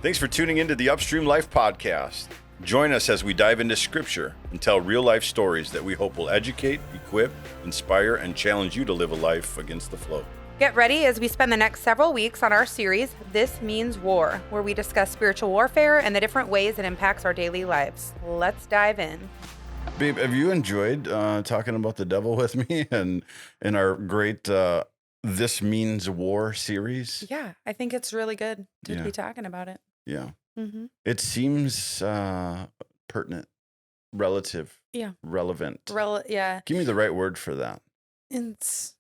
Thanks for tuning into the Upstream Life Podcast. Join us as we dive into Scripture and tell real-life stories that we hope will educate, equip, inspire, and challenge you to live a life against the flow. Get ready as we spend the next several weeks on our series, This Means War, where we discuss spiritual warfare and the different ways it impacts our daily lives. Let's dive in. Babe, have you enjoyed talking about the devil with me and in our great This Means War series? Yeah, I think it's really good to be talking about it. Yeah. Mm-hmm. It seems pertinent, relative, relevant. Yeah. Give me the right word for that. It's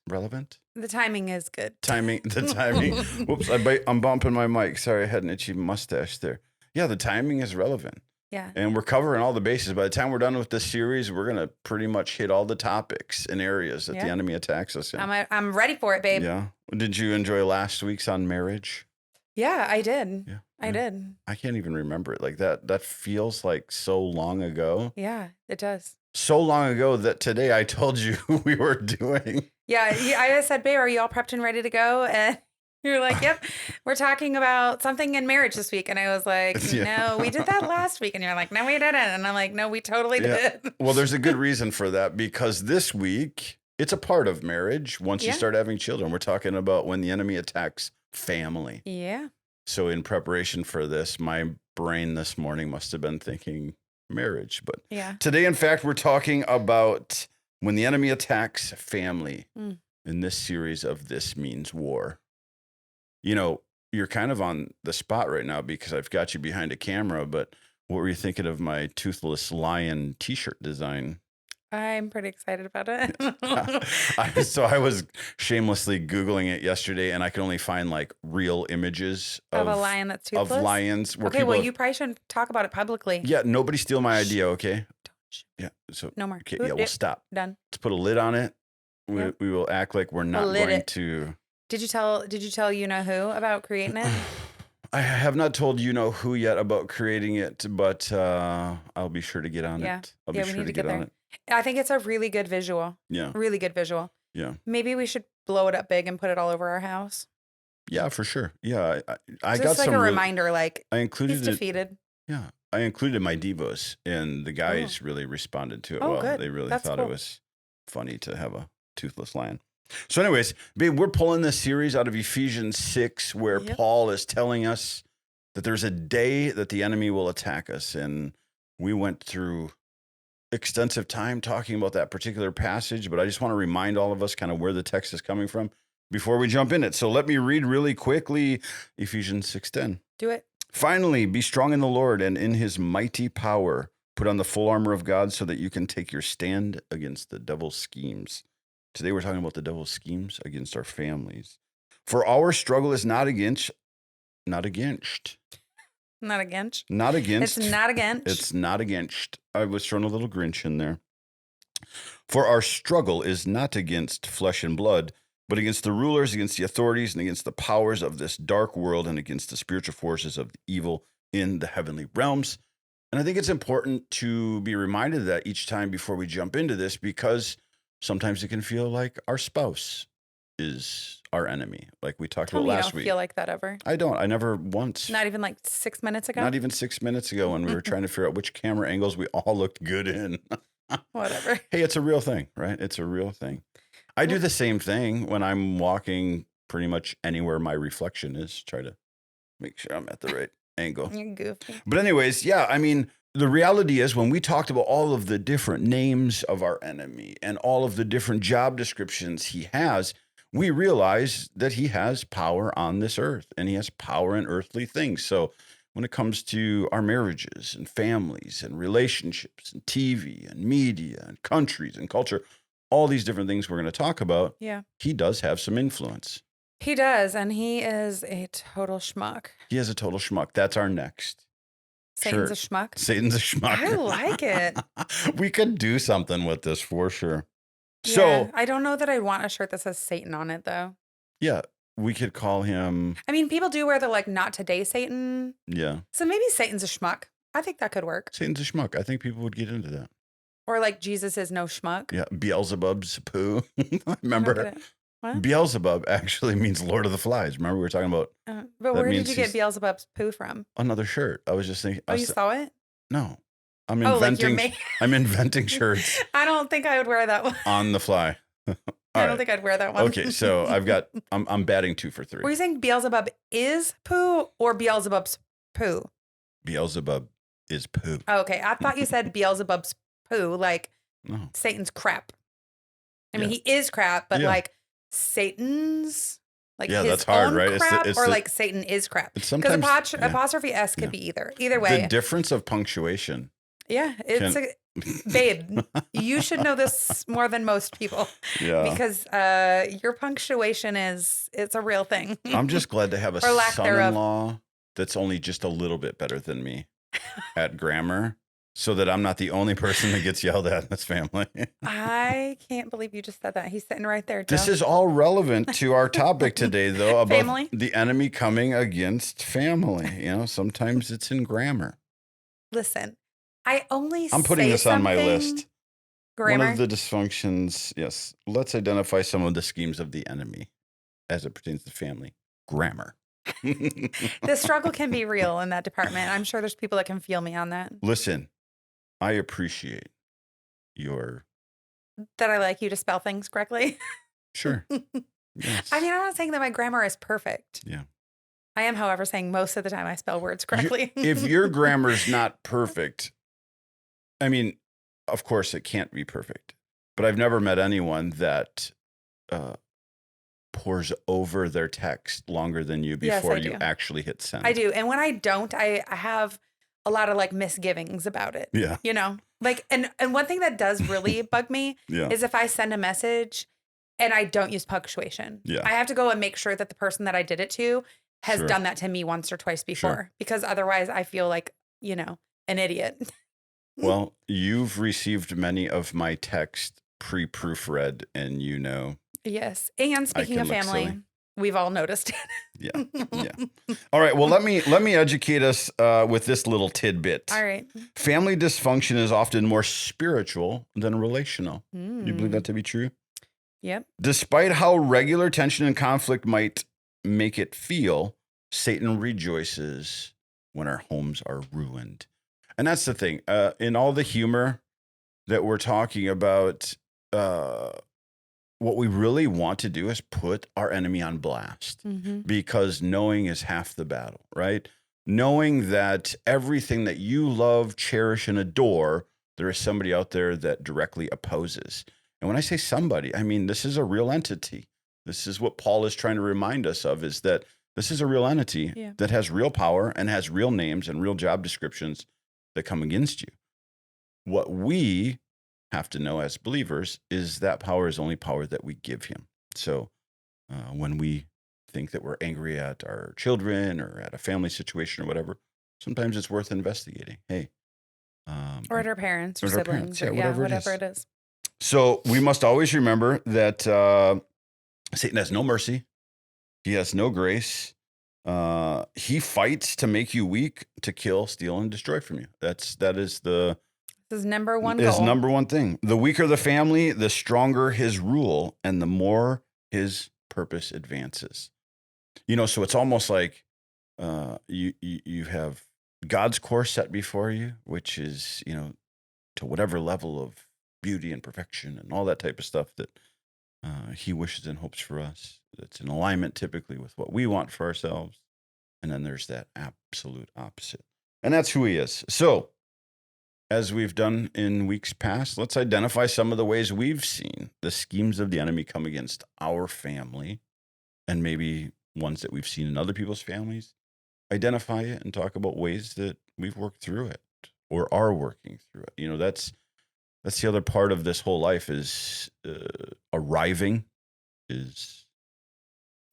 Relevant? the timing is good. The timing. Whoops, I'm bumping my mic. Sorry, I had an itchy mustache there. Yeah, the timing is relevant. Yeah. And we're covering all the bases. By the time we're done with this series, we're going to pretty much hit all the topics and areas that the enemy attacks us in. I'm ready for it, babe. Yeah. Did you enjoy last week's on marriage? Yeah, I did. Yeah. I did. I can't even remember it. Like that feels like so long ago. Yeah, it does. So long ago that today I told you we were doing. Yeah, I said, babe, are you all prepped and ready to go? And you're like, yep, we're talking about something in marriage this week. And I was like, no, we did that last week. And you're like, no, we didn't. And I'm like, no, we totally did. Well, there's a good reason for that, because this week it's a part of marriage. Once you start having children, we're talking about when the enemy attacks family. Yeah. So in preparation for this, my brain this morning must have been thinking marriage. But today, in fact, we're talking about when the enemy attacks family in this series of This Means War. You know, you're kind of on the spot right now because I've got you behind a camera, but what were you thinking of my Toothless Lion t-shirt design? I'm pretty excited about it. So I was shamelessly Googling it yesterday, and I could only find like real images of a lion that's toothless? Of lions. Okay, well, you probably shouldn't talk about it publicly. Yeah, nobody steal my idea, okay? Yeah, so no more. Okay, we'll stop. Done. Let's put a lid on it. We will act like we're not going to. Did you tell you know who about creating it? I have not told you know who yet about creating it, but I'll be sure to get on it. I'll be sure to get on it. I think it's a really good visual. Yeah. Really good visual. Yeah. Maybe we should blow it up big and put it all over our house. Yeah, for sure. Yeah. I just got like a reminder, like I included he's defeated. Yeah. I included my Devos, and the guys really responded to it well. Good. They really That's thought cool. it was funny to have a toothless lion. So anyways, babe, we're pulling this series out of Ephesians 6, where Paul is telling us that there's a day that the enemy will attack us. And we went through extensive time talking about that particular passage, but I just want to remind all of us kind of where the text is coming from before we jump in it. So let me read really quickly Ephesians 6:10. Do it. Finally, be strong in the Lord and in his mighty power. Put on the full armor of God so that you can take your stand against the devil's schemes. Today we're talking about the devil's schemes against our families. For our struggle is not against. It's not against. I was throwing a little Grinch in there. For our struggle is not against flesh and blood, but against the rulers, against the authorities, and against the powers of this dark world, and against the spiritual forces of evil in the heavenly realms. And I think it's important to be reminded of that each time before we jump into this, because sometimes it can feel like our spouse is our enemy, like we talked about last week. You don't feel like that ever? I don't. I never once. Not even like 6 minutes ago? Not even 6 minutes ago when we were trying to figure out which camera angles we all looked good in. Whatever. Hey, it's a real thing, right? It's a real thing. I do the same thing when I'm walking pretty much anywhere my reflection is, try to make sure I'm at the right angle. You're goofy. But anyways, I mean, the reality is when we talked about all of the different names of our enemy and all of the different job descriptions he has, we realize that he has power on this earth and he has power in earthly things. So when it comes to our marriages and families and relationships and TV and media and countries and culture, all these different things we're going to talk about, he does have some influence. He does, and he is a total schmuck. He is a total schmuck. That's our next. Satan's a schmuck? Satan's a schmuck. I like it. We could do something with this for sure. Yeah, So I don't know that I'd want a shirt that says Satan on it, though. Yeah, we could call him. I mean, people do wear the like not today Satan. Yeah. So maybe Satan's a schmuck. I think that could work. Satan's a schmuck. I think people would get into that. Or like Jesus is no schmuck. Yeah, Beelzebub's poo. Remember? What? Beelzebub actually means Lord of the Flies. Remember we were talking about But that where did means you get he's Beelzebub's poo from? another shirt. I was just thinking. Oh, you saw it? No, I'm Oh, like you're inventing. I'm inventing shirts I don't think I would wear that one. on the fly. All I don't right. think I'd wear that one. Okay, so I'm batting 2 for 3. Were you saying Beelzebub is poo or Beelzebub's poo? Beelzebub is poo. Oh, okay. I thought you said Beelzebub's poo, like No. Satan's crap. I mean, Yeah. he is crap, but Yeah. like Satan's, like Yeah, his that's hard, own right? crap, It's or the- like Satan is crap. It's Because sometimes yeah. apostrophe S could Yeah. be either. Either way. The difference of punctuation. Yeah, it's babe, you should know this more than most people. Yeah. Because your punctuation it's a real thing. I'm just glad to have a Or lack thereof. son-in-law that's only just a little bit better than me at grammar, so that I'm not the only person that gets yelled at in this family. I can't believe you just said that. He's sitting right there, Joe. This is all relevant to our topic today, though, about Family? the enemy coming against family. You know, sometimes it's in grammar. Listen, I only I'm putting say this on my something- list. Grammar? One of the dysfunctions, yes. Let's identify some of the schemes of the enemy as it pertains to family. Grammar. The struggle can be real in that department. I'm sure there's people that can feel me on that. Listen, I appreciate your... That I like you to spell things correctly. Sure. Yes. I mean, I'm not saying that my grammar is perfect. Yeah. I am, however, saying most of the time I spell words correctly. If your grammar's not perfect, I mean, of course it can't be perfect, but I've never met anyone that pours over their text longer than you Yes, before I you do. actually hit send. I do. And when I don't, I have a lot of like misgivings about it. Yeah. You know, like, and one thing that does really bug me Yeah. is if I send a message and I don't use punctuation. Yeah. I have to go and make sure that the person that I did it to has Sure. done that to me once or twice before, because otherwise I feel like, you know, an idiot. Well, you've received many of my text pre-proofread, and you know. Yes. And speaking can of look family, silly. we've all noticed it. Yeah. Yeah. All right. Well, let me educate us with this little tidbit. All right. Family dysfunction is often more spiritual than relational. Do you believe that to be true? Yep. Despite how regular tension and conflict might make it feel, Satan rejoices when our homes are ruined. And that's the thing. In all the humor that we're talking about, what we really want to do is put our enemy on blast, because knowing is half the battle, right? Knowing that everything that you love, cherish, and adore, there is somebody out there that directly opposes. And when I say somebody, I mean, this is a real entity. This is what Paul is trying to remind us of, is that this is a real entity that has real power and has real names and real job descriptions that come against you. What we have to know as believers is that power is only power that we give him. So when we think that we're angry at our children or at a family situation or whatever, sometimes it's worth investigating. Hey. Or at our parents or at our siblings. parents, yeah, Or, whatever it is. So we must always remember that Satan has no mercy. He has no grace. He fights to make you weak, to kill, steal, and destroy from you. That is the This is number one his goal. number one thing. The weaker the family, the stronger his rule, and the more his purpose advances. You know, so it's almost like you have God's course set before you, which is, you know, to whatever level of beauty and perfection and all that type of stuff that he wishes and hopes for us. It's in alignment typically with what we want for ourselves. And then there's that absolute opposite. And that's who he is. So, as we've done in weeks past, let's identify some of the ways we've seen the schemes of the enemy come against our family, and maybe ones that we've seen in other people's families. Identify it and talk about ways that we've worked through it or are working through it. You know, that's the other part of this whole life is arriving is...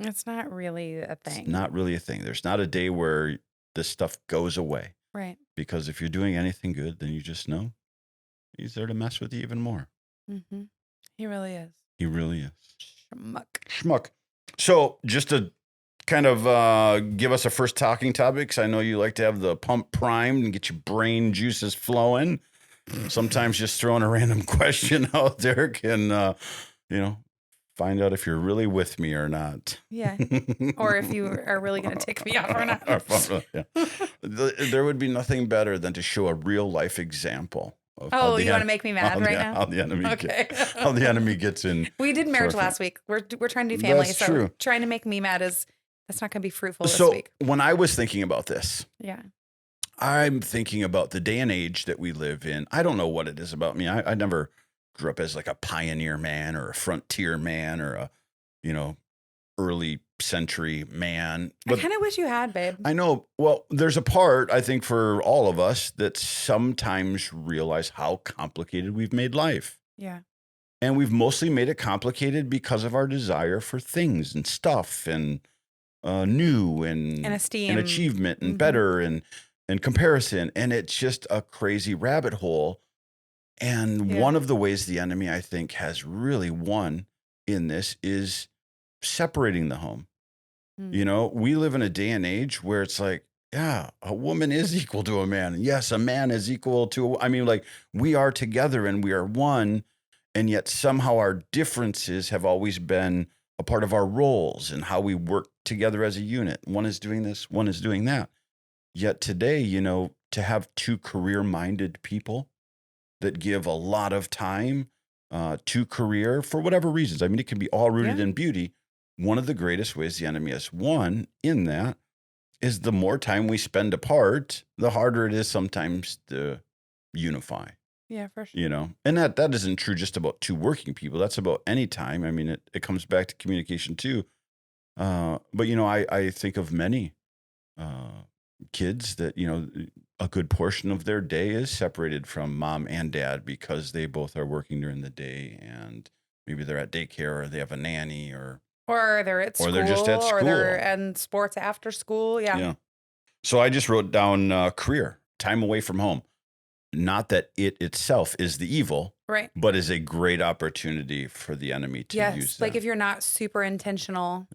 It's not really a thing. It's not really a thing. There's not a day where this stuff goes away. Right. Because if you're doing anything good, then you just know he's there to mess with you even more. Mm-hmm. He really is. He really is. Schmuck. So just to kind of give us a first talking topic, because I know you like to have the pump primed and get your brain juices flowing. Sometimes just throwing a random question out there can, find out if you're really with me or not. Yeah. Or if you are really going to tick me off or not. Yeah. There would be nothing better than to show a real life example of Oh, you want to make me mad right now? how the enemy Okay. how the enemy gets in. We did marriage last week. We're trying to do family. That's so true. trying to make me mad that's not going to be fruitful this So week. when I was thinking about this, Yeah. I'm thinking about the day and age that we live in. I don't know what it is about me. I never grew up as like a pioneer man or a frontier man or a, early century man. I kind of wish you had, babe. I know. Well, there's a part, I think, for all of us that sometimes realize how complicated we've made life. Yeah. And we've mostly made it complicated because of our desire for things and stuff and new and esteem and achievement and better and comparison. And it's just a crazy rabbit hole. And one of the ways the enemy, I think, has really won in this is separating the home. We live in a day and age where it's like, yeah, a woman is equal to a man. And yes, a man is equal to, we are together and we are one. And yet somehow our differences have always been a part of our roles and how we work together as a unit. One is doing this, one is doing that. Yet today, to have two career-minded people that give a lot of time to career for whatever reasons. I mean, it can be all rooted in beauty. One of the greatest ways the enemy has won in that is the more time we spend apart, the harder it is sometimes to unify. Yeah, for sure. And that isn't true just about two working people. That's about any time. I mean, it comes back to communication too. But, I think of many kids that, a good portion of their day is separated from mom and dad because they both are working during the day and maybe they're at daycare or they have a nanny or they're at school. Or they're just at school. Or they're in sports after school. Yeah. So I just wrote down career, time away from home. Not that it itself is the evil, right? But is a great opportunity for the enemy to use that. Like if you're not super intentional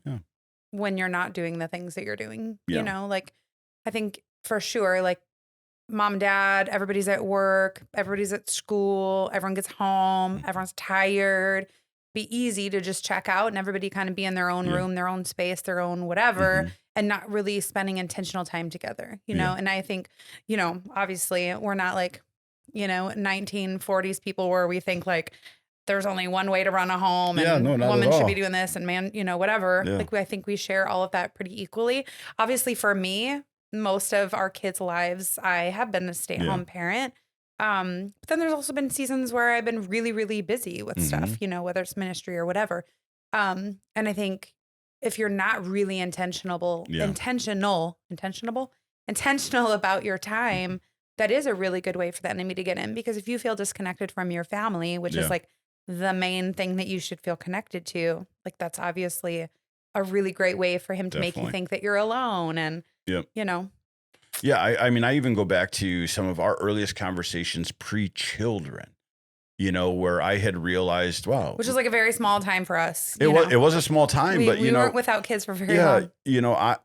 when you're not doing the things that you're doing, like I think for sure, like mom, dad, everybody's at work, everybody's at school, everyone gets home, everyone's tired. Be easy to just check out and everybody kind of be in their own room, their own space, their own whatever, and not really spending intentional time together, And I think, obviously we're not like, 1940s people where we think like there's only one way to run a home and women should be doing this and man, whatever. Yeah. Like I think we share all of that pretty equally. Obviously for me, most of our kids' lives, I have been a stay-at-home parent. But then there's also been seasons where I've been really, really busy with stuff, whether it's ministry or whatever. And I think if you're not really intentional about your time, that is a really good way for the enemy to get in. Because if you feel disconnected from your family, which is like the main thing that you should feel connected to, like that's obviously a really great way for him to make you think that you're alone and, Yeah, I mean, I even go back to some of our earliest conversations pre-children, where I had realized, wow. Which is like a very small time for us. It was a small time, but, we weren't without kids for very long.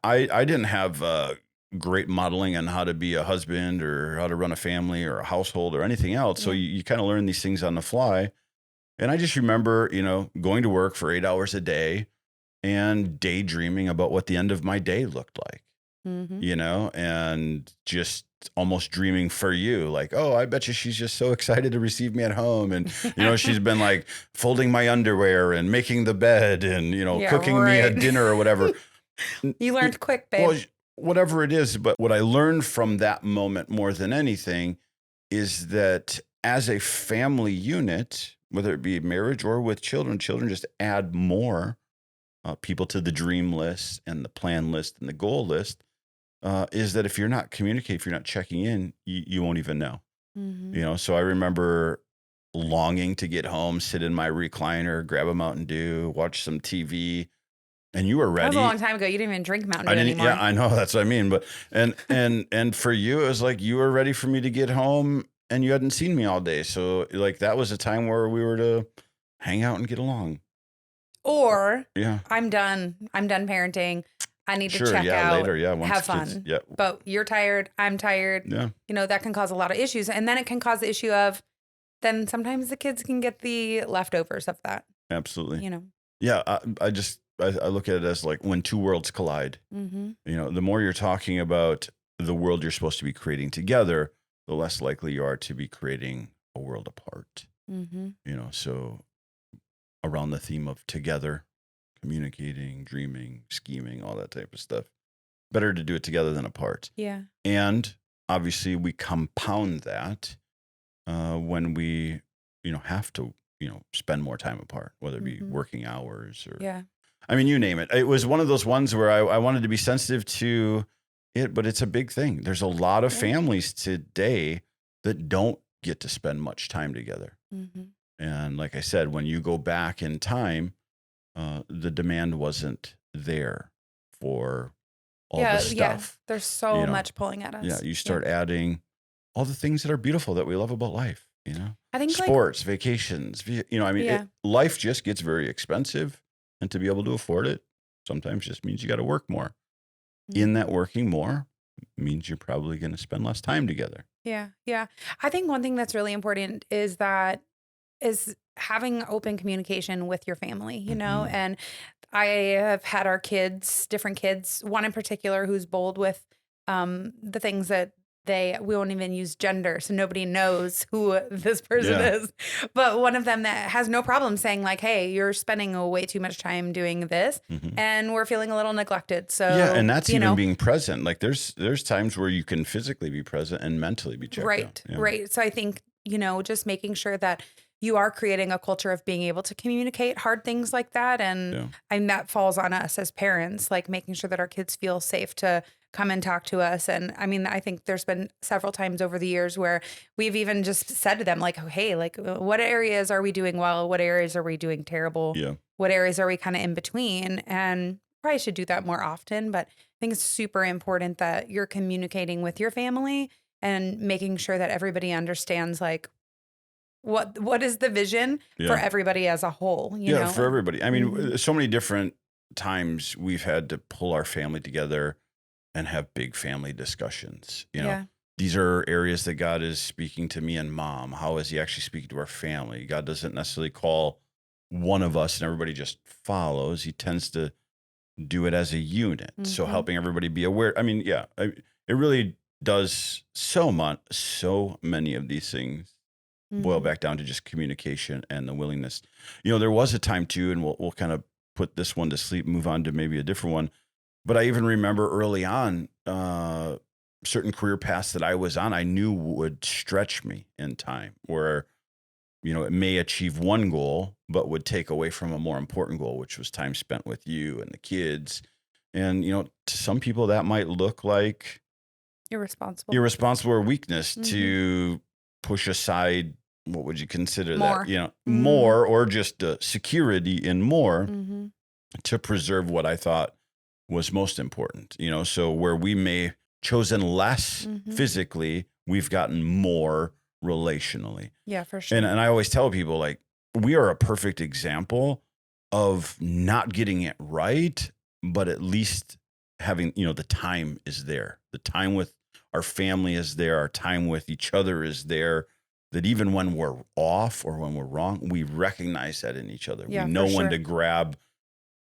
I didn't have great modeling on how to be a husband or how to run a family or a household or anything else. So you kind of learn these things on the fly. And I just remember, going to work for 8 hours a day and daydreaming about what the end of my day looked like. And just almost dreaming for you, like, oh, I bet you she's just so excited to receive me at home. And, she's been like folding my underwear and making the bed and, cooking me a dinner or whatever. You learned quick, babe. Well, whatever it is. But what I learned from that moment more than anything is that as a family unit, whether it be marriage or with children just add more people to the dream list and the plan list and the goal list. Is that if you're not communicating, if you're not checking in, you won't even know. So I remember longing to get home, sit in my recliner, grab a Mountain Dew, watch some TV, and you were ready. That was a long time ago. You didn't even drink Mountain Dew anymore. Yeah, I know. That's what I mean. But and for you, it was like you were ready for me to get home, and you hadn't seen me all day. So like that was a time where we were to hang out and get along. Or I'm done parenting. I need to check out, later, have fun. But you're tired, I'm tired. Yeah. That can cause a lot of issues. And then it can cause the issue of then sometimes the kids can get the leftovers of that. Absolutely. Yeah, I look at it as like when two worlds collide. Mm-hmm. The more you're talking about the world you're supposed to be creating together, the less likely you are to be creating a world apart. Mm-hmm. So around the theme of together, communicating, dreaming, scheming, all that type of stuff. Better to do it together than apart. Yeah. And obviously we compound that when we, have to, spend more time apart, whether it be Mm-hmm. working hours or, Yeah. I mean, you name it. It was one of those ones where I wanted to be sensitive to it, but it's a big thing. There's a lot of Yeah. families today that don't get to spend much time together. Mm-hmm. And like I said, when you go back in time, the demand wasn't there for all the Yeah. stuff. There's so much pulling at us. Yeah, you start adding all the things that are beautiful that we love about life. I think Sports, vacations. Life just gets very expensive, and to be able to afford it, sometimes just means you got to work more. In that working more means you're probably going to spend less time together. Yeah. I think one thing that's really important is having open communication with your family, Mhm. and I have had our kids, different kids, one in particular who's bold with the things that we won't even use gender, so nobody knows who this person Yeah. is. But one of them that has no problem saying like, "Hey, you're spending way too much time doing this, Mhm. and we're feeling a little neglected." Yeah, So, and that's even being present. Like there's times where you can physically be present and mentally be checked out. right, Yeah. right. So I think, just making sure that you are creating a culture of being able to communicate hard things like that. Yeah. And that falls on us as parents, like making sure that our kids feel safe to come and talk to us. And I mean, I think there's been several times over the years where we've even just said to them, like, "Oh, hey, like, what areas are we doing well? What areas are we doing terrible? Yeah. What areas are we kind of in between?" And probably should do that more often. But I think it's super important that you're communicating with your family and making sure that everybody understands like what is the vision for Yeah. everybody as a whole, Yeah, for everybody. I mean, Mhm. so many different times we've had to pull our family together and have big family discussions. Yeah. These are areas that God is speaking to me and mom. How is he actually speaking to our family? God doesn't necessarily call one of us and everybody just follows. He tends to do it as a unit. So Mhm. helping everybody be aware. I mean, yeah, it really does so many of these things boil Mhm. back down to just communication and the willingness. There was a time too, and we'll kind of put this one to sleep, move on to maybe a different one. But I even remember early on, certain career paths that I was on, I knew would stretch me in time, where it may achieve one goal, but would take away from a more important goal, which was time spent with you and the kids. And to some people that might look like Irresponsible. irresponsible or weakness Mhm. to push aside, what would you consider that? More. Mhm. More, or just security in more, Mhm. to preserve what I thought was most important. So where we may chosen less Mhm. physically, we've gotten more relationally. Yeah, for And sure. and I always tell people, like, we are a perfect example of not getting it right, but at least having, the time is there. The time with our family is there. Our time with each other is there. That even when we're off or when we're wrong, we recognize that in each other. We Yeah, know for when to sure. grab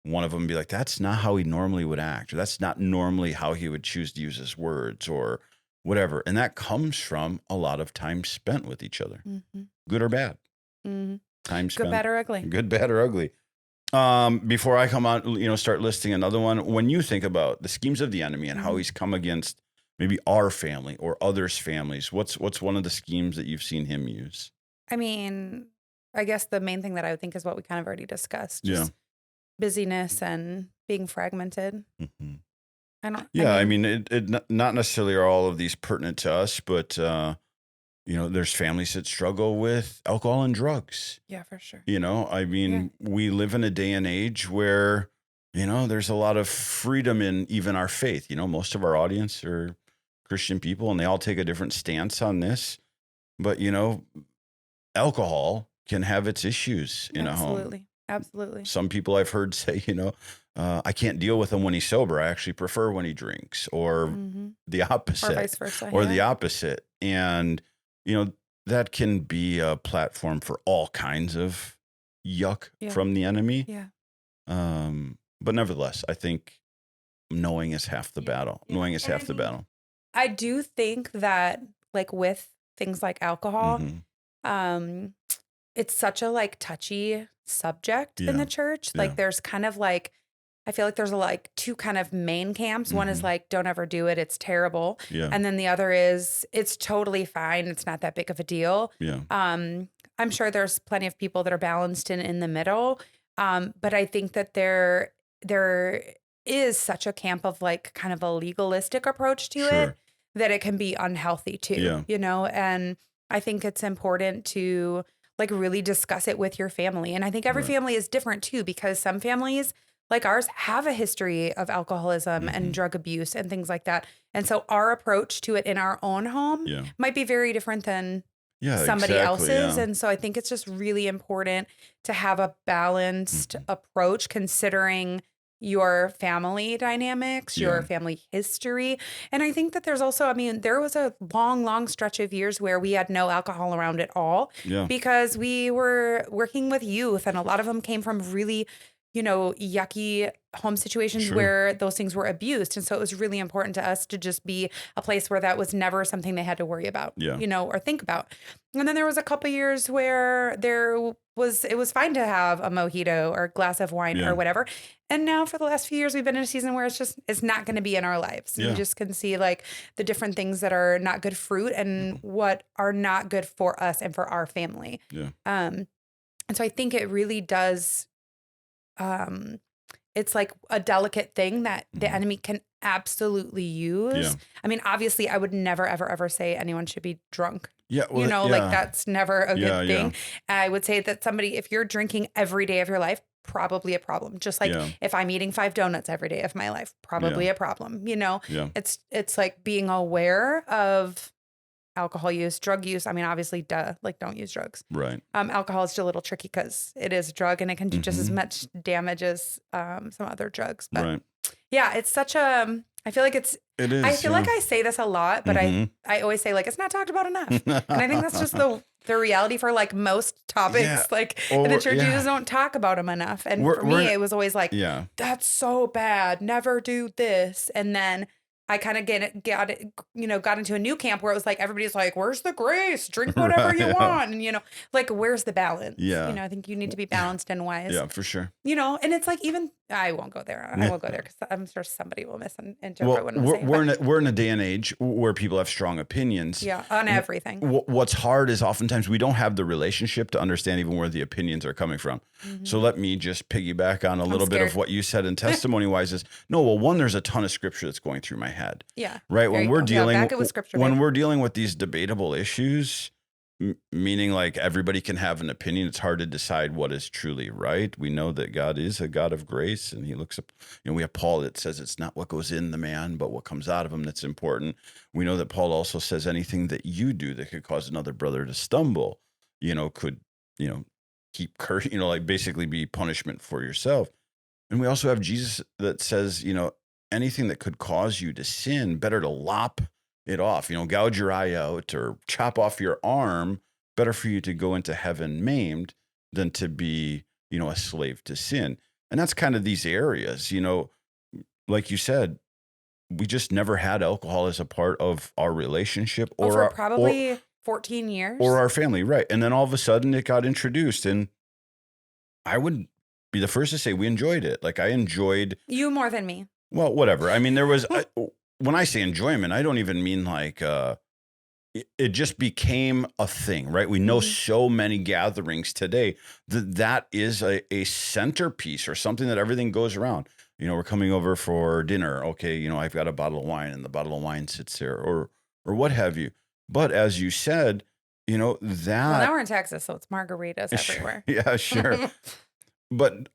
one of them and be like, that's not how he normally would act, or that's not normally how he would choose to use his words, or whatever. And that comes from a lot of time spent with each other, Mhm. good or bad. Mhm. Time Good, spent, bad, or ugly. good, bad, or ugly. Before I come on, start listing another one. When you think about the schemes of the enemy and how Mhm. he's come against maybe our family or others' families, what's one of the schemes that you've seen him use? I mean, I guess the main thing that I would think is what we kind of already discussed, Yeah. just busyness and being fragmented. Hmm. I Yeah. I mean, mean, not necessarily are all of these pertinent to us, but there's families that struggle with alcohol and drugs. yeah, for sure. I Yeah. mean, we live in a day and age where, there's a lot of freedom in even our faith. Most of our audience are Christian people and they all take a different stance on this. But, alcohol can have its issues in a home. Absolutely. Absolutely. Some people I've heard say, I can't deal with him when he's sober. I actually prefer when he drinks, or Mhm. the Or opposite, vice versa. or the Yeah. opposite. And, you know, that can be a platform for all kinds of yuck Yeah. from the enemy. Yeah. But nevertheless, I think knowing is half the battle. Yeah. Knowing is And I half the mean, battle. I do think that like with things like alcohol, Hmm. um, it's such a like touchy subject in Yeah. the church. Yeah. Like there's kind of like I feel like there's like two kind of main camps. One is Hmm. like don't ever do it, it's terrible. Yeah. And then the other is it's totally fine, it's not that big of a deal. Yeah. I'm sure there's plenty of people that are balanced in the middle. But I think that there is such a camp of like kind of a legalistic approach to it Sure. that it can be unhealthy too, Yeah. you know? And I think it's important to like really discuss it with your family. And I think every Right. family is different too, because some families like ours have a history of alcoholism and Hmm. drug abuse and things like that. And so our approach to it in our own home Yeah. might be very different than Yeah. somebody Exactly. else's. Yeah. And so I think it's just really important to have a balanced Hmm. approach considering your family dynamics, your Yeah. family history. And I think that there's also, I mean, there was a long, long stretch of years where we had no alcohol around at all Yeah. because we were working with youth and a lot of them came from really, you know, yucky home situations Sure. where those things were abused. And so it was really important to us to just be a place where that was never something they had to worry about, Yeah. you know, or think about. And then there was a couple years where it was fine to have a mojito or a glass of wine Yeah. or whatever. And now for the last few years, we've been in a season where it's not going to be in our lives. Yeah. We just can see like the different things that are not good fruit and what are not good for us and for our family. Yeah. And so I think it really does, it's like a delicate thing that the Mhm. enemy can absolutely use. Yeah. I mean, obviously, I would never, ever, ever say anyone should be drunk. Yeah. You Well, know, like yeah. that's never a Yeah. good Yeah. thing. I would say that somebody, if you're drinking every day of your life, probably a problem. Just like Yeah. if I'm eating 5 donuts every day of my life, probably Yeah. a problem. You know, Yeah. it's like being aware of alcohol use, drug use. I mean, obviously, duh, like don't use drugs. Right. Alcohol is still a little tricky because it is a drug and it can do just as Hmm. much damage as some other drugs. But Right. yeah, it's such a. I feel like it's. It I is. feel like I say this a lot, but Mhm. I always say like it's not talked about enough, and I think that's just the reality for like most topics. Yeah. Like Or the church yeah. just don't talk about them enough. And We're- for we're me, in- it was always like Yeah. that's so bad. Never do this, and then. I kind of got into a new camp where it was like everybody's like, "Where's the grace? Drink whatever you Right. want," and you know, like, where's the balance? Yeah. You know, I think you need to be balanced and wise. Yeah. For sure. You know, and it's like even I won't go there. I Yeah. won't go there because I'm sure somebody will misinterpret Well, what I'm we're, saying. we're, But we're in a day and age where people have strong opinions. yeah, on everything. What's hard is oftentimes we don't have the relationship to understand even where the opinions are coming from. So let me just piggyback on a little bit of scared. what you said in testimony wise is no, well, one, there's a ton of scripture that's going through my head, Yeah. right? There When you we're go. Yeah, dealing back it with scripture, when babe. we're dealing with these debatable issues, meaning like everybody can have an opinion. It's hard to decide what is truly right. We know that God is a God of grace and he looks up, we have Paul that says it's not what goes in the man, but what comes out of him that's important. We know that Paul also says anything that you do that could cause another brother to stumble, could, keep curse, like basically be punishment for yourself. And we also have Jesus that says, anything that could cause you to sin, better to lop it off, gouge your eye out or chop off your arm. Better for you to go into heaven maimed than to be, a slave to sin. And that's kind of these areas, like you said, we just never had alcohol as a part of our relationship Well, or for our, probably 14 years. or our family. Right. And then all of a sudden it got introduced and I would be the first to say we enjoyed it. Like I enjoyed, You more than me. well, whatever. I mean, there was, when I say enjoyment, I don't even mean like, it just became a thing, right? We know so many gatherings today that is a centerpiece or something that everything goes around. We're coming over for dinner. Okay, I've got a bottle of wine and the bottle of wine sits there or what have you. But as you said, Well, that. now we're in Texas, so it's margaritas everywhere. Yeah, sure. But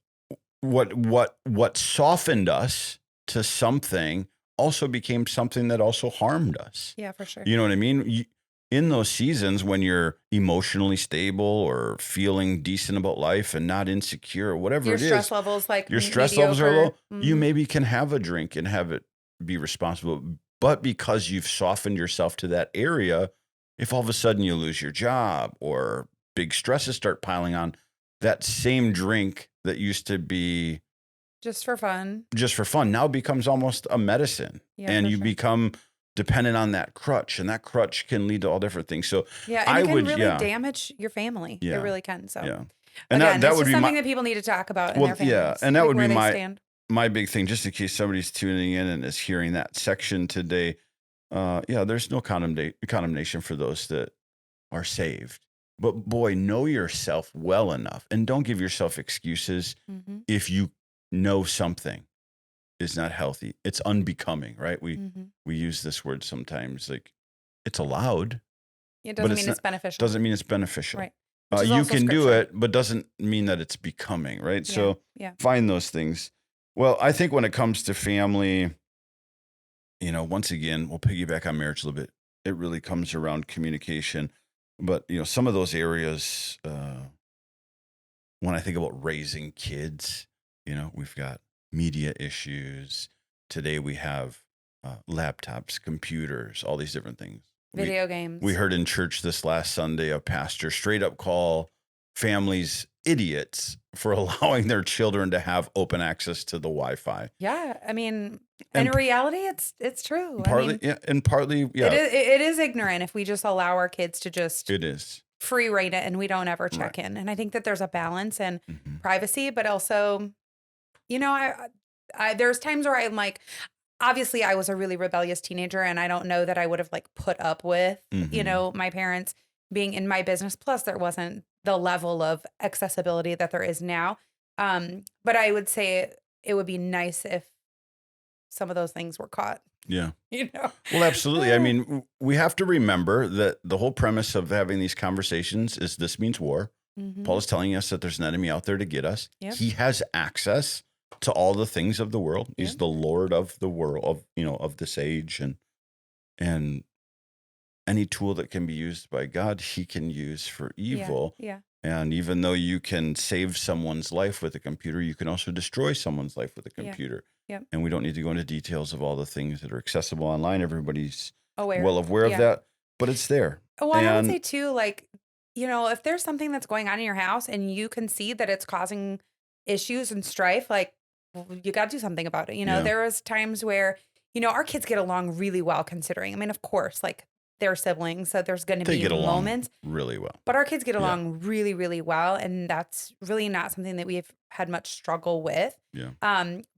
what softened us to something also became something that also harmed us. Yeah, for sure. You know what I mean? In those seasons when you're emotionally stable or feeling decent about life and not insecure or whatever Your it is, stress levels like your stress levels are low, mediocre. you maybe can have a drink and have it be responsible. But because you've softened yourself to that area, if all of a sudden you lose your job or big stresses start piling on, that same drink that used to be Just for fun. now becomes almost a medicine. Yeah, And for you sure. become dependent on that crutch, and that crutch can lead to all different things. So Yeah, and I it can would, really yeah, damage your family. It yeah, really can. So yeah. And again, that it's would just be something that people need to talk about in their yeah, families, and that like would be where they stand. my big thing, just in case somebody's tuning in and is hearing that section today. Yeah, there's no condemnation for those that are saved. But boy, know yourself well enough, and don't give yourself excuses Mm-hmm. if you know something is not healthy. It's unbecoming, right? Mm-hmm. We use this word sometimes, like it's allowed, It but doesn't mean it's beneficial. doesn't mean it's beneficial. Right. Which is You also can do scripture. it, but doesn't mean that it's becoming, right? Yeah. So Yeah. find those things. Well, I think when it comes to family, once again, we'll piggyback on marriage a little bit. It really comes around communication. But, some of those areas, when I think about raising kids, we've got media issues. Today we have laptops, computers, all these different things. Video games. We heard in church this last Sunday a pastor straight up call families idiots for allowing their children to have open access to the Wi-Fi. Yeah, I mean, And in reality, it's true. Partly, and partly, it is ignorant if we just allow our kids to just it is free reign it and we don't ever check in. And I think that there's a balance and Mhm. privacy, but also, I there's times where I'm like, obviously I was a really rebellious teenager and I don't know that I would have like put up with, Mhm. my parents being in my business. Plus there wasn't the level of accessibility that there is now. But I would say it would be nice if some of those things were caught, Yeah. you know? Well, absolutely. I mean, we have to remember that the whole premise of having these conversations is this means war. Mhm. Paul is telling us that there's an enemy out there to get us. Yep. He has access to all the things of the world. He's Yep. the Lord of the world, of this age, and any tool that can be used by God, he can use for evil. Yeah. And even though you can save someone's life with a computer, you can also destroy someone's life with a Yeah. computer. Yep. And we don't need to go into details of all the things that are accessible online. Everybody's Aware. well aware of Yeah. that, but it's there. Well, and I would And say too, like, if there's something that's going on in your house and you can see that it's causing issues and strife, like, well, you got to do something about it. Yeah. There was times where, our kids get along really well considering. I mean, of course, like they're siblings, so there's going to they be get along moments, really well. but our kids get Yeah. along really, really well. And that's really not something that we've had much struggle with. Yeah.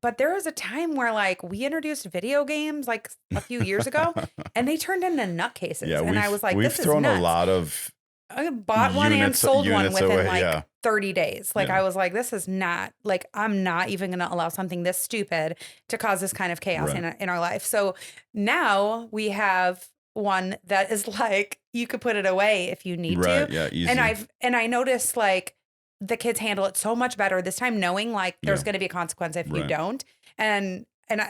But there was a time where like we introduced video games like a few years ago and they turned into nutcases. Yeah, and I was like, we've this is thrown nuts. a lot of I bought one and units sold one within away, like yeah. 30 days. Like Yeah. I was like, this is not like, I'm not even going to allow something this stupid to cause this kind of chaos Right. in our life. So now we have one that is like, you could put it away if you need Right. to. Yeah. Easy. And I noticed like the kids handle it so much better this time, knowing like there's Yeah. going to be a consequence if you Right. don't.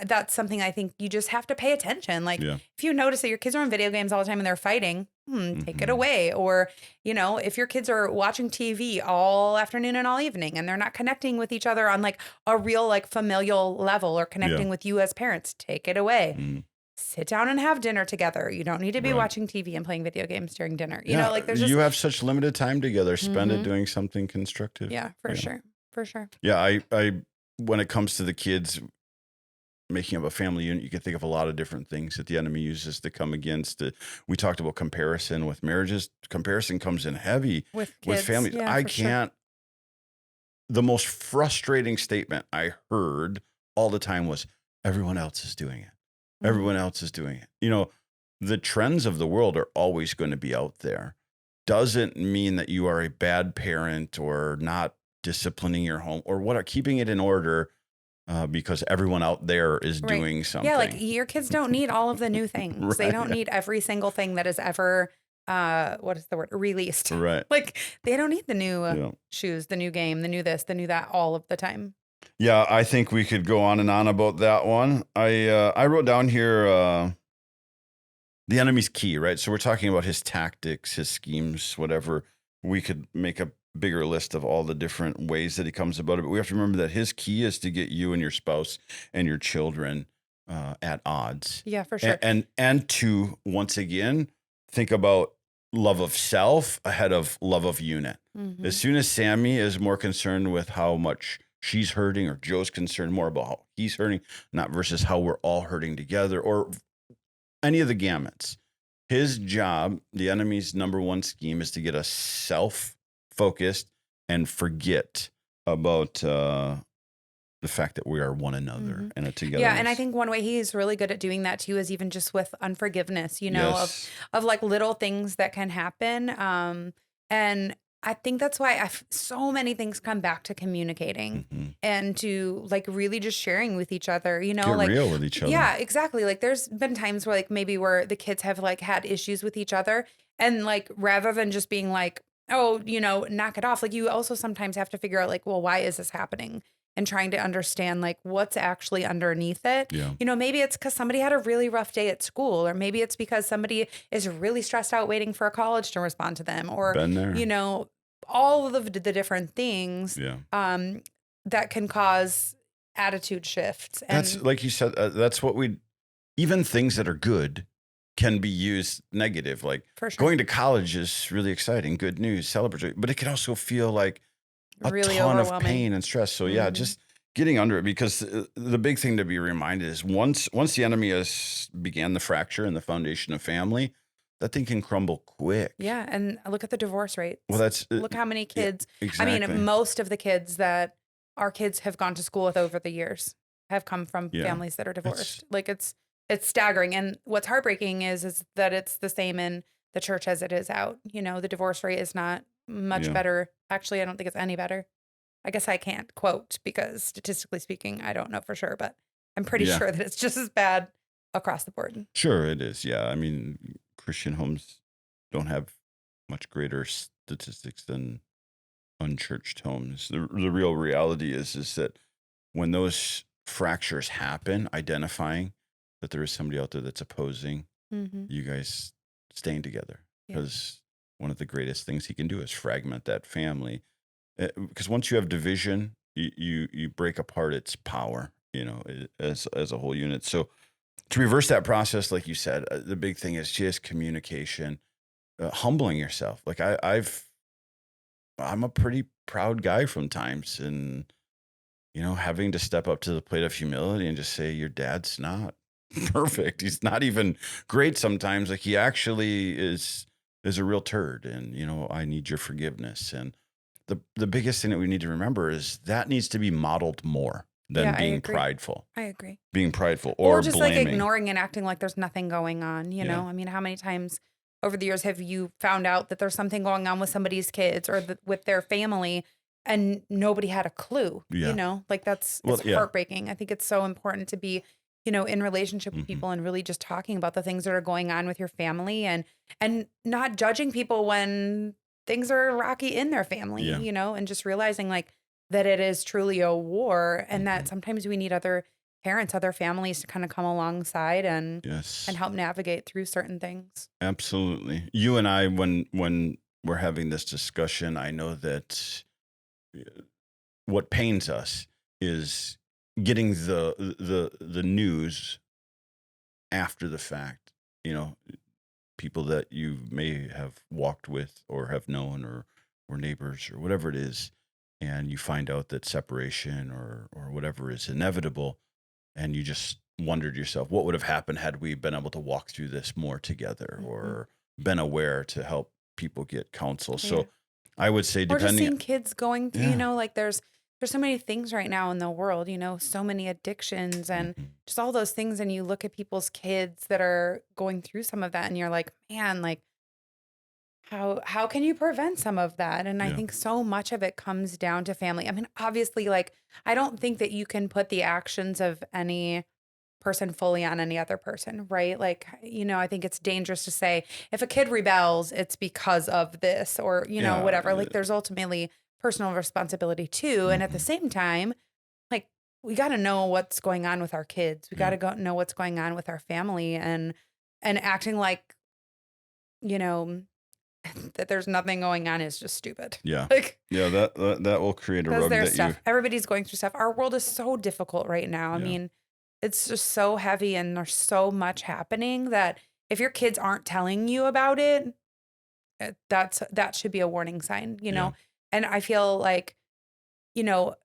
That's something I think you just have to pay attention. Like Yeah. if you notice that your kids are on video games all the time and they're fighting, take it Mhm. away. Or, if your kids are watching TV all afternoon and all evening and they're not connecting with each other on like a real like familial level or connecting with you as parents, take it away. Mhm. Sit down and have dinner together. You don't need to be Right. watching TV and playing video games during dinner. Yeah. Like there's just, You have such limited time together. Spend it Mhm. doing something constructive. yeah, for Yeah. sure. For sure. Yeah. I when it comes to the kids making up a family unit, you can think of a lot of different things that the enemy uses to come against it. We talked about comparison with marriages. Comparison comes in heavy With with kids. families. Yeah, I for sure. can't. The most frustrating statement I heard all the time was, everyone else is doing it. Mhm. Everyone else is doing it. The trends of the world are always going to be out there. Doesn't mean that you are a bad parent or not disciplining your home or keeping it in order because everyone out there is Right. doing something. Yeah, like your kids don't need all of the new things. They Right. don't need every single thing that is ever what is the word? Released. Right. Like they don't need the new Yeah. shoes, the new game, the new this, the new that all of the time. Yeah, I think we could go on and on about that one. I wrote down here the enemy's key, right? So we're talking about his tactics, his schemes, whatever. We could make a bigger list of all the different ways that he comes about it, but we have to remember that his key is to get you and your spouse and your children at odds. Yeah, for sure. And to once again think about love of self ahead of love of unit. Mhm. As soon as Sammy is more concerned with how much she's hurting or Joe's concerned more about how he's hurting, not versus how we're all hurting together or any of the gamuts. His job, the enemy's number one scheme, is to get us self-focused and forget about the fact that we are one another and a Yeah, and I togetherness. think one way he's really good at doing that too is even just with unforgiveness, Yes. of like little things that can happen. And I think that's why so many things come back to communicating Hmm. and to like really just sharing with each other, Get like real with each other. yeah, exactly. Like there's been times where like maybe where the kids have like had issues with each other and like rather than just being like, oh, knock it off, like you also sometimes have to figure out like, well, why is this happening? And trying to understand like what's actually underneath it. Yeah. Maybe it's because somebody had a really rough day at school, or maybe it's because somebody is really stressed out waiting for a college to respond to them, or, Been there. all of the different things Yeah. that can cause attitude shifts. That's And like you said, that's what even things that are good can be used negative. Like for sure, going to college is really exciting, good news, celebratory, but it can also feel like a really ton of overwhelming. pain and stress. So yeah, Mhm. just getting under it because the big thing to be reminded is once the enemy has began the fracture in the foundation of family, that thing can crumble quick. Yeah. And look at the divorce Well, rates. that's Look how many yeah, kids, I exactly. mean, most of the kids that our kids have gone to school with over the years have come from Yeah, families that are it's divorced. Like it's staggering. And what's heartbreaking is that it's the same in the church as it is out. The divorce rate is not much yeah, better. Actually, I don't think it's any better. I guess I can't quote because statistically speaking, I don't know for sure, but I'm pretty yeah. sure that it's just as bad across the board. Sure, it is. Yeah, I mean, Christian homes don't have much greater statistics than unchurched homes. The real reality is that when those fractures happen, identifying that there is somebody out there that's opposing Mm-hmm. you guys staying together, Yeah. because one of the greatest things he can do is fragment that family. Because once you have division, you break apart its power. As a whole unit. So to reverse that process, like you said, the big thing is just communication, humbling yourself. Like I'm a pretty proud guy from times, and having to step up to the plate of humility and just say, your dad's not perfect. He's not even great sometimes. Like he actually is a real turd, and I need your forgiveness. And the biggest thing that we need to remember is that needs to be modeled more Yeah, than I being agree. prideful, I agree. or Or just like blaming. ignoring and acting like there's nothing going on. Yeah. I mean, how many times over the years have you found out that there's something going on with somebody's kids or with their family and nobody had a clue, Yeah. Like it's Well, yeah. heartbreaking. I think it's so important to be, in relationship with Hmm. people and really just talking about the things that are going on with your family and not judging people when things are rocky in their family, Yeah. and just realizing like that it is truly a war and Hmm. that sometimes we need other parents, other families to kind of come alongside and Yes. help navigate through certain things. Absolutely. You and I, when we're having this discussion, I know that what pains us is getting the news after the fact. You know, people that you may have walked with or have known or were neighbors or whatever it is, and you find out that separation or whatever is inevitable, and you just wondered yourself, what would have happened had we been able to walk through this more together Mhm. or been aware to help people get counsel. Yeah. So I would say, Or just depending, seeing kids going through, yeah. like there's so many things right now in the world, so many addictions and Hmm. just all those things. And you look at people's kids that are going through some of that and you're like, man, like how can you prevent some of that? And I Yeah. think so much of it comes down to family. I mean, obviously, like I don't think that you can put the actions of any person fully on any other person, right? Like, I think it's dangerous to say if a kid rebels, it's because of this or, Yeah. whatever. Like, there's ultimately personal responsibility too. And at the Hmm. same time, like, we got to know what's going on with our kids. We got Yeah. to go know what's going on with our family and acting like, you know, that there's nothing going on is just stupid. Yeah. Like, Yeah. That will create a because rug there's that you, stuff. Everybody's going through stuff. Our world is so difficult right now. I yeah. mean, it's just so heavy and there's so much happening that if your kids aren't telling you about it, that should be a warning sign. Yeah. And I feel like, you know,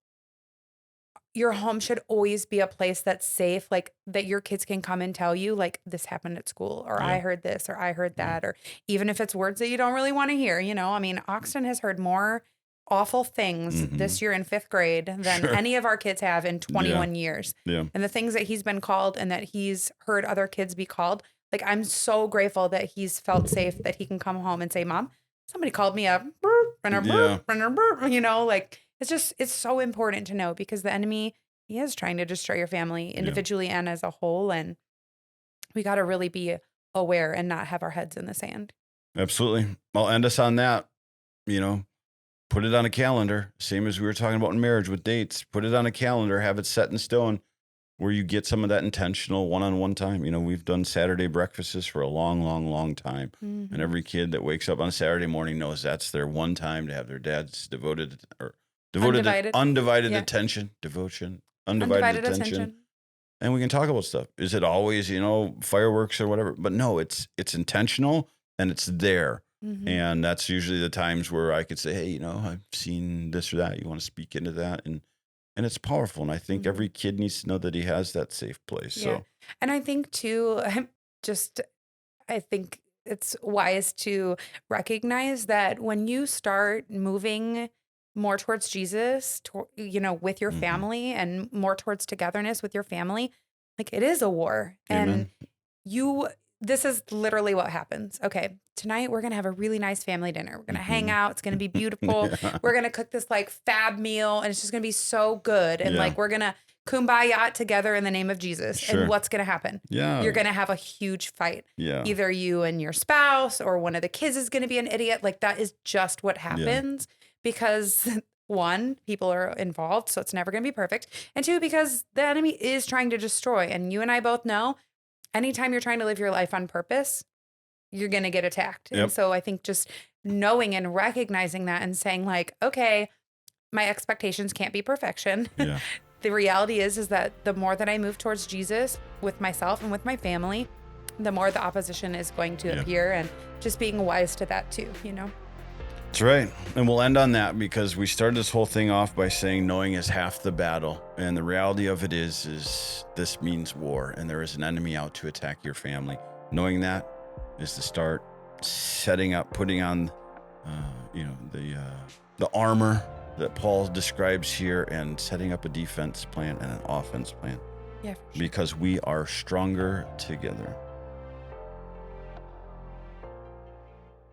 your home should always be a place that's safe, like that your kids can come and tell you, like, this happened at school, or I Yeah. heard this, or I heard Yeah. that, or even if it's words that you don't really want to hear, I mean, Oxton has heard more awful things this year in 5th grade than Sure. any of our kids have in 21 years. Yeah. And the things that he's been called and that he's heard other kids be called, like, I'm so grateful that he's felt safe that he can come home and say, Mom, somebody called me a burp and a burp and a burp, like, it's so important to know, because the enemy, he is trying to destroy your family individually and as a whole. And we got to really be aware and not have our heads in the sand. Absolutely. I'll end us on that. Put it on a calendar. Same as we were talking about in marriage with dates. Put it on a calendar. Have it set in stone where you get some of that intentional one-on-one time. We've done Saturday breakfasts for a long, long, long time. Mm-hmm. And every kid that wakes up on Saturday morning knows that's their one time to have their dad's undivided attention, devotion, undivided attention. And we can talk about stuff. Is it always, fireworks or whatever? But no, it's intentional and it's there. Mm-hmm. And that's usually the times where I could say, hey, I've seen this or that. You want to speak into that? And it's powerful. And I think every kid needs to know that he has that safe place. Yeah. So, and I think too, I think it's wise to recognize that when you start moving more towards Jesus, with your family, and more towards togetherness with your family, like, it is a war. Amen. And this is literally what happens. Okay, tonight we're going to have a really nice family dinner. We're going to hang out. It's going to be beautiful. We're going to cook this like fab meal, and it's just going to be so good. And like, we're going to kumbaya together in the name of Jesus. Sure. And what's going to happen? Yeah. You're going to have a huge fight. Yeah. Either you and your spouse, or one of the kids is going to be an idiot. Like, that is just what happens because 1, people are involved, so it's never going to be perfect. And 2, because the enemy is trying to destroy. And you and I both know, anytime you're trying to live your life on purpose, you're going to get attacked. Yep. And so I think just knowing and recognizing that and saying, like, okay, my expectations can't be perfection. Yeah. The reality is that the more that I move towards Jesus with myself and with my family, the more the opposition is going to appear, and just being wise to that too, That's right. And we'll end on that, because we started this whole thing off by saying knowing is half the battle. And the reality of it is this means war, and there is an enemy out to attack your family. Knowing that is the start. Setting up, putting on, the armor that Paul describes here, and setting up a defense plan and an offense plan. Yeah, for sure. Because we are stronger together.